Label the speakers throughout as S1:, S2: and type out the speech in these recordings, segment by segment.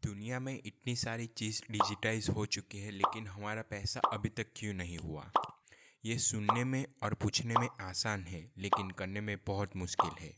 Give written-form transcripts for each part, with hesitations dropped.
S1: दुनिया में इतनी सारी चीज़ डिजिटाइज हो चुकी है, लेकिन हमारा पैसा अभी तक क्यों नहीं हुआ? ये सुनने में और पूछने में आसान है, लेकिन करने में बहुत मुश्किल है।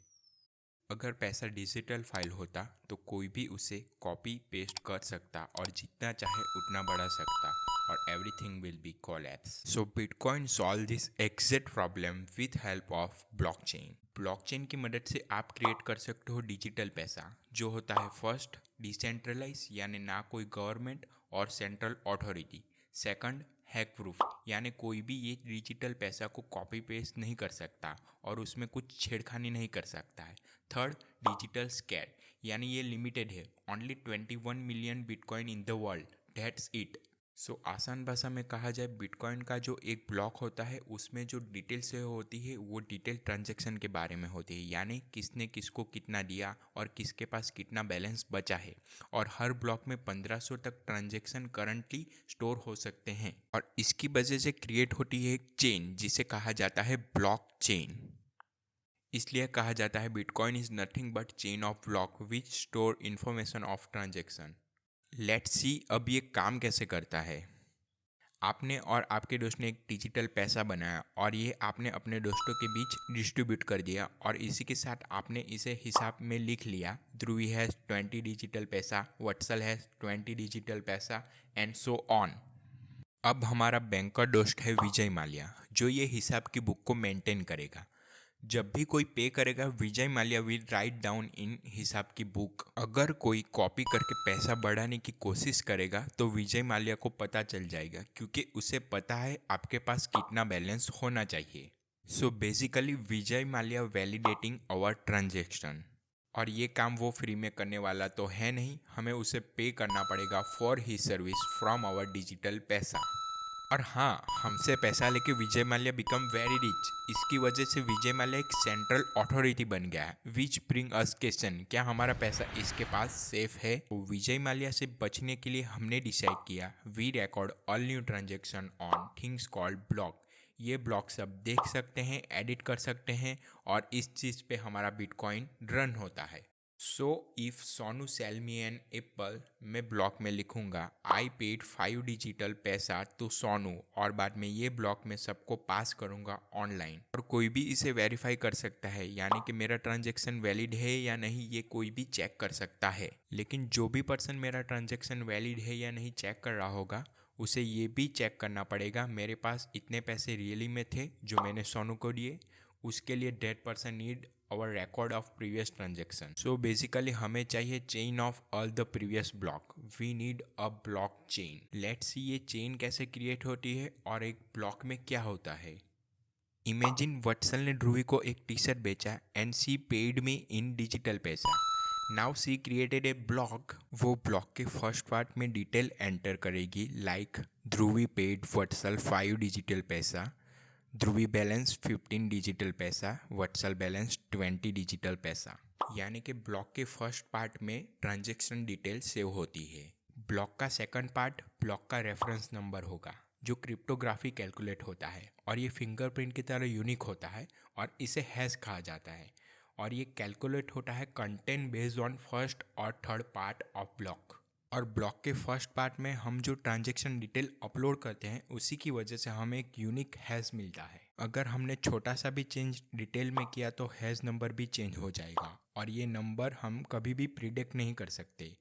S1: अगर पैसा डिजिटल फाइल होता तो कोई भी उसे कॉपी पेस्ट कर सकता और जितना चाहे उतना बढ़ा सकता, और everything will be collapse. So bitcoin solve this exact problem with help of blockchain. Blockchain की मदद से आप क्रिएट कर सकते हो डिजिटल पैसा, जो होता है फर्स्ट डिसेंट्रलाइज, यानी ना कोई गवर्नमेंट और central authority. Second hack proof, यानी कोई भी ये डिजिटल पैसा को कॉपी पेस्ट नहीं कर सकता और उसमें कुछ छेड़खानी नहीं कर सकता है। थर्ड डिजिटल स्कैड, यानी ये लिमिटेड है, only 21 million bitcoin in the world, that's it. So आसान भाषा में कहा जाए, बिटकॉइन का जो एक ब्लॉक होता है उसमें जो डिटेल से होती है वो डिटेल ट्रांजैक्शन के बारे में होती है, यानी किसने किसको कितना दिया और किसके पास कितना बैलेंस बचा है। और हर ब्लॉक में 1500 तक ट्रांजैक्शन करंटली स्टोर हो सकते हैं, और इसकी वजह से क्रिएट होती है एक चेन जिसे कहा जाता है ब्लॉक चेन। इसलिए कहा जाता है bitcoin is nothing but chain of block which store information of transaction. Let's see अब ये काम कैसे करता है। आपने और आपके दोस्त ने एक डिजिटल पैसा बनाया और ये आपने अपने दोस्तों के बीच डिस्ट्रीब्यूट कर दिया, और इसी के साथ आपने इसे हिसाब में लिख लिया। ध्रुवी हैज़ 20 डिजिटल पैसा, वत्सल हैज़ 20 डिजिटल पैसा, एंड सो ऑन। अब हमारा बैंकर दोस्त है विजय माल्या, जो ये हिसाब की बुक को मेंटेन करेगा। जब भी कोई पे करेगा, Vijay Mallya will write down in हिसाब की बुक। अगर कोई कॉपी करके पैसा बढ़ाने की कोशिश करेगा तो विजय माल्या को पता चल जाएगा, क्योंकि उसे पता है आपके पास कितना बैलेंस होना चाहिए। So basically Vijay Mallya validating our transaction. और ये काम वो फ्री में करने वाला तो है नहीं, हमें उसे पे करना पड़ेगा for he service from our digital paisa. और हाँ, हमसे पैसा लेके Vijay Mallya become very rich. इसकी वजह से विजय माल्या एक सेंट्रल अथॉरिटी बन गया है। विच ब्रिंग अस क्वेश्चन, क्या हमारा पैसा इसके पास सेफ है? तो विजय माल्या से बचने के लिए हमने डिसाइड किया, we record all new transaction on things called block. ये ब्लॉक सब देख सकते हैं, एडिट कर सकते हैं, और इस चीज़ पे हमारा बिटकॉइन रन होता है। So if Sonu sell me an apple, मैं ब्लॉक में लिखूंगा I paid 5 digital paisa to Sonu, और बाद में ये ब्लॉक में सबको पास करूंगा ऑनलाइन, और कोई भी इसे वेरीफाई कर सकता है, यानी कि मेरा ट्रांजैक्शन वैलिड है या नहीं ये कोई भी चेक कर सकता है। लेकिन जो भी पर्सन मेरा ट्रांजैक्शन वैलिड है या नहीं चेक कर रहा होगा, उसे ये भी चेक करना पड़ेगा मेरे पास इतने पैसे रियली में थे जो मैंने सोनू को दिए। उसके लिए that person need our record of previous transaction. So basically हमें चाहिए chain of all the previous block. We need a block chain. Let's see ये chain कैसे create होती है और एक block में क्या होता है। Imagine वत्सल ने ध्रुवी को एक टी शर्ट बेचा and she paid me in digital पैसा. Now she created a block. वो block के first part में detail enter करेगी, like ध्रुवी paid वत्सल 5 डिजिटल पैसा, ध्रुवी बैलेंस 15 डिजिटल पैसा, वत्सल बैलेंस 20 डिजिटल पैसा। यानी कि ब्लॉक के फर्स्ट पार्ट में ट्रांजैक्शन डिटेल सेव होती है। ब्लॉक का सेकंड पार्ट ब्लॉक का रेफरेंस नंबर होगा, जो क्रिप्टोग्राफी कैलकुलेट होता है, और ये फिंगरप्रिंट की तरह यूनिक होता है और इसे हैश कहा जाता है। और ये कैलकुलेट होता है कंटेंट बेस्ड ऑन फर्स्ट और थर्ड पार्ट ऑफ ब्लॉक। और ब्लॉक के फर्स्ट पार्ट में हम जो ट्रांजैक्शन डिटेल अपलोड करते हैं उसी की वजह से हमें एक यूनिक हैश मिलता है। अगर हमने छोटा सा भी चेंज डिटेल में किया तो हैश नंबर भी चेंज हो जाएगा, और ये नंबर हम कभी भी प्रिडिक्ट नहीं कर सकते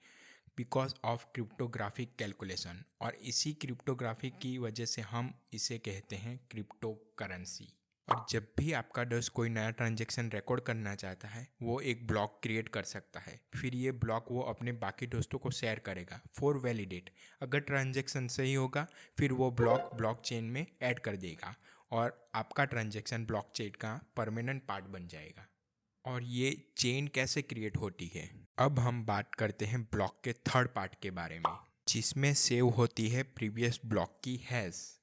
S1: बिकॉज ऑफ क्रिप्टोग्राफिक कैलकुलेशन। और इसी क्रिप्टोग्राफी की वजह से हम इसे कहते हैं क्रिप्टो करेंसी। और जब भी आपका दोस्त कोई नया ट्रांजैक्शन रिकॉर्ड करना चाहता है, वो एक ब्लॉक क्रिएट कर सकता है। फिर ये ब्लॉक वो अपने बाकी दोस्तों को शेयर करेगा फॉर वैलिडेट। अगर ट्रांजैक्शन सही होगा फिर वो ब्लॉक चेन में ऐड कर देगा, और आपका ट्रांजैक्शन ब्लॉक चेन का परमानेंट पार्ट बन जाएगा। और ये चेन कैसे क्रिएट होती है, अब हम बात करते हैं ब्लॉक के थर्ड पार्ट के बारे में, जिसमें सेव होती है प्रीवियस ब्लॉक की हैश।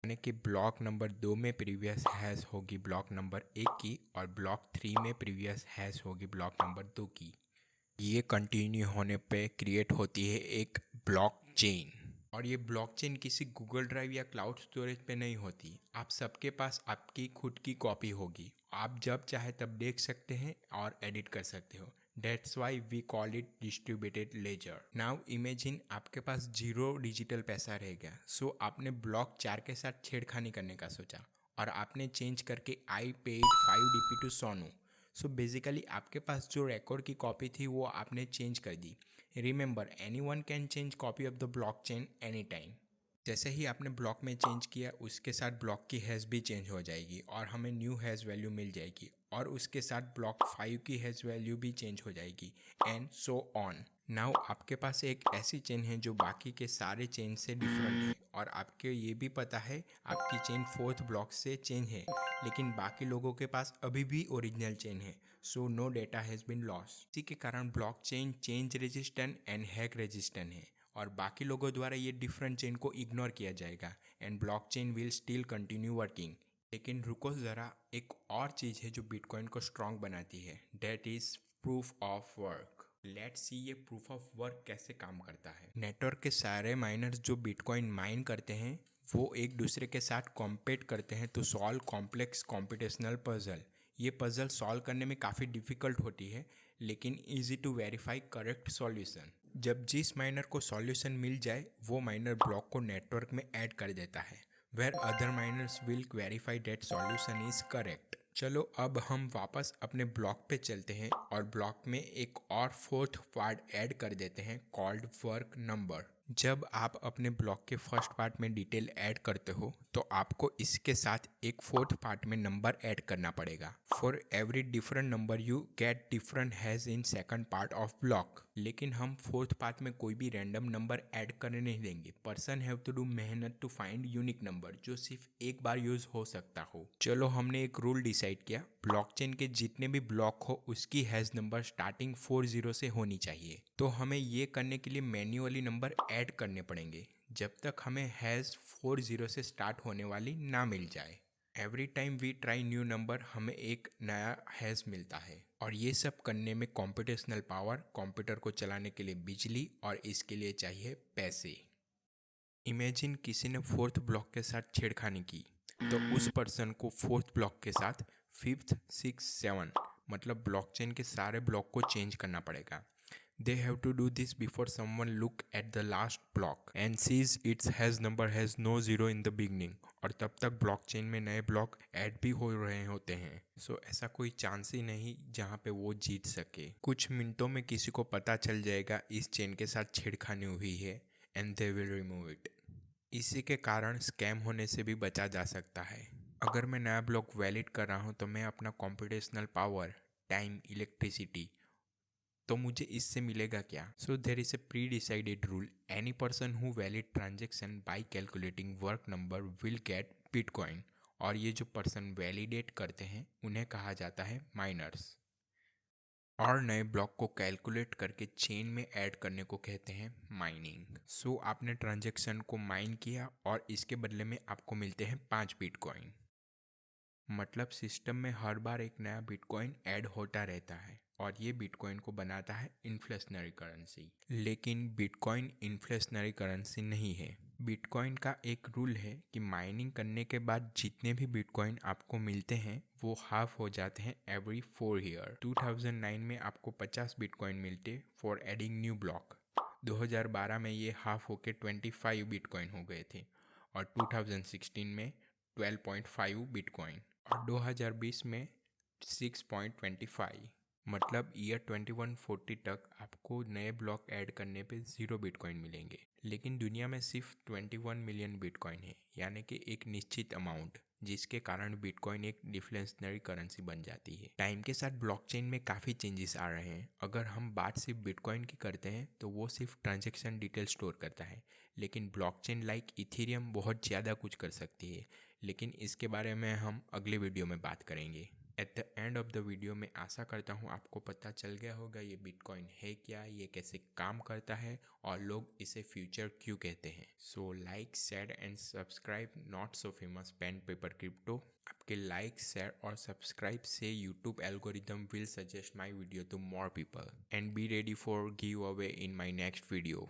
S1: यानी कि ब्लॉक नंबर 2 में प्रीवियस हैश होगी ब्लॉक नंबर 1 की, और ब्लॉक 3 में प्रीवियस हैश होगी ब्लॉक नंबर 2 की। ये कंटिन्यू होने पे क्रिएट होती है एक ब्लॉक चेन। और ये ब्लॉक चेन किसी गूगल ड्राइव या क्लाउड स्टोरेज पे नहीं होती, आप सबके पास आपकी खुद की कॉपी होगी। आप जब चाहे तब देख सकते हैं और एडिट कर सकते हो। That's why we call it distributed ledger. Now imagine आपके पास 0 डिजिटल पैसा रह गया, सो आपने ब्लॉक 4 के साथ छेड़खानी करने का सोचा और आपने चेंज करके I paid 5 DP to Sonu. So basically आपके पास जो रिकॉर्ड की कॉपी थी वो आपने चेंज कर दी। Remember, anyone can change copy of the blockchain any time. जैसे ही आपने ब्लॉक में चेंज किया, उसके साथ ब्लॉक की हैश भी चेंज हो जाएगी और हमें न्यू हैश वैल्यू मिल जाएगी, और उसके साथ ब्लॉक 5 की हैश वैल्यू भी चेंज हो जाएगी, एंड सो ऑन। नाउ आपके पास एक ऐसी चेन है जो बाकी के सारे चेन से डिफरेंट है, और आपको ये भी पता है आपकी चेन 4th ब्लॉक से चेंज है, लेकिन बाकी लोगों के पास अभी भी ओरिजिनल चेन है, so no data has been lost. इसी के कारण blockchain change resistant and hack resistant है, और बाकी लोगों द्वारा ये डिफरेंट चेन को इग्नोर किया जाएगा, and blockchain will still continue working. लेकिन रुको ज़रा, एक और चीज़ है जो बिटकॉइन को स्ट्रॉन्ग बनाती है, that is proof of work. Let's see ये प्रूफ ऑफ वर्क कैसे काम करता है। नेटवर्क के सारे माइनर्स जो बिटकॉइन माइन करते हैं वो एक दूसरे के साथ कॉम्पीट करते हैं to solve complex computational puzzle. ये पजल सॉल्व करने में काफ़ी डिफ़िकल्ट होती है, लेकिन easy to verify correct solution. जब जिस माइनर को सॉल्यूशन मिल जाए, वो माइनर ब्लॉक को नेटवर्क में ऐड कर देता है, where other miners will verify that solution is correct. चलो अब हम वापस अपने ब्लॉक पे चलते हैं और ब्लॉक में एक और 4th पार्ट ऐड कर देते हैं कॉल्ड वर्क नंबर। जब आप अपने ब्लॉक के फर्स्ट पार्ट में डिटेल ऐड करते हो तो आपको इसके साथ एक 4th पार्ट में नंबर ऐड करना पड़ेगा। For every different number you get different has in second part of block. लेकिन हम 4th पार्ट में कोई भी रैंडम नंबर ऐड करने नहीं देंगे। पर्सन हैव टू डू मेहनत टू फाइंड यूनिक नंबर जो सिर्फ एक बार यूज हो सकता हो। चलो हमने एक रूल डिसाइड किया, ब्लॉकचेन के जितने भी ब्लॉक हो उसकी हैश नंबर स्टार्टिंग 40 से होनी चाहिए। तो हमें ये करने के लिए मैन्युअली नंबर ऐड करने पड़ेंगे जब तक हमें हैश 40 से स्टार्ट होने वाली ना मिल जाए। Every time we try new number हमें एक नया हैश मिलता है, और ये सब करने में कॉम्पिटिशनल पावर, कंप्यूटर को चलाने के लिए बिजली, और इसके लिए चाहिए पैसे। इमेजिन किसी ने 4th ब्लॉक के साथ छेड़खानी की, तो उस पर्सन को 4th ब्लॉक के साथ 5th, 6th, 7 मतलब ब्लॉकचेन के सारे ब्लॉक को चेंज करना पड़ेगा। They have to do this before someone look at the last block and sees its hash number has no zero in the beginning। और तब तक ब्लॉकचेन में नए ब्लॉक ऐड भी हो रहे होते हैं, सो ऐसा कोई चांस ही नहीं जहाँ पे वो जीत सके। कुछ मिनटों में किसी को पता चल जाएगा इस चेन के साथ छेड़खानी हुई है, and they will remove it. इसी के कारण स्कैम होने से भी बचा जा सकता है। अगर मैं नया ब्लॉक वैलिड कर रहा हूँ तो मैं अपना कॉम्पिटिशनल पावर, टाइम, इलेक्ट्रिसिटी, तो मुझे इससे मिलेगा क्या? So there is a pre decided rule, any person who valid transaction by calculating work number will get bitcoin. और ये जो पर्सन वैलिडेट करते हैं उन्हें कहा जाता है माइनर्स, और नए ब्लॉक को कैलकुलेट करके चेन में ऐड करने को कहते हैं माइनिंग। सो आपने ट्रांजेक्शन को माइन किया और इसके बदले में आपको मिलते हैं 5 बिटकॉइन। मतलब सिस्टम में हर बार एक नया बिटकॉइन ऐड होता रहता है, और ये बिटकॉइन को बनाता है इन्फ्लेशनरी करेंसी। लेकिन बिटकॉइन इन्फ्लेशनरी करेंसी नहीं है। बिटकॉइन का एक रूल है कि माइनिंग करने के बाद जितने भी बिटकॉइन आपको मिलते हैं वो हाफ हो जाते हैं एवरी 4 ईयर। 2009 में आपको 50 बिटकॉइन मिलते फॉर एडिंग न्यू ब्लॉक। 2012 में ये हाफ होके 25 बिटकॉइन हो गए थे, और 2016 में 12.5 बिटकॉइन, और 2020 में 6.25। मतलब ईयर 2140 तक आपको नए ब्लॉक ऐड करने पे 0 बिटकॉइन मिलेंगे। लेकिन दुनिया में सिर्फ 21 मिलियन बिटकॉइन है, यानी कि एक निश्चित अमाउंट, जिसके कारण बिटकॉइन एक डिफ्लेशनरी करेंसी बन जाती है। टाइम के साथ ब्लॉकचेन में काफ़ी चेंजेस आ रहे हैं। अगर हम बात सिर्फ बिटकॉइन की करते हैं तो वो सिर्फ ट्रांजेक्शन डिटेल स्टोर करता है, लेकिन ब्लॉकचेन लाइक इथेरियम बहुत ज़्यादा कुछ कर सकती है। लेकिन इसके बारे में हम अगले वीडियो में बात करेंगे। At the end of the video में आशा करता हूँ आपको पता चल गया होगा ये बिटकॉइन है क्या, ये कैसे काम करता है, और लोग इसे फ्यूचर क्यों कहते हैं। So like, share and subscribe not so famous pen paper crypto. आपके लाइक, शेयर और सब्सक्राइब से YouTube algorithm will suggest my video to more people, and be ready for giveaway in my next video.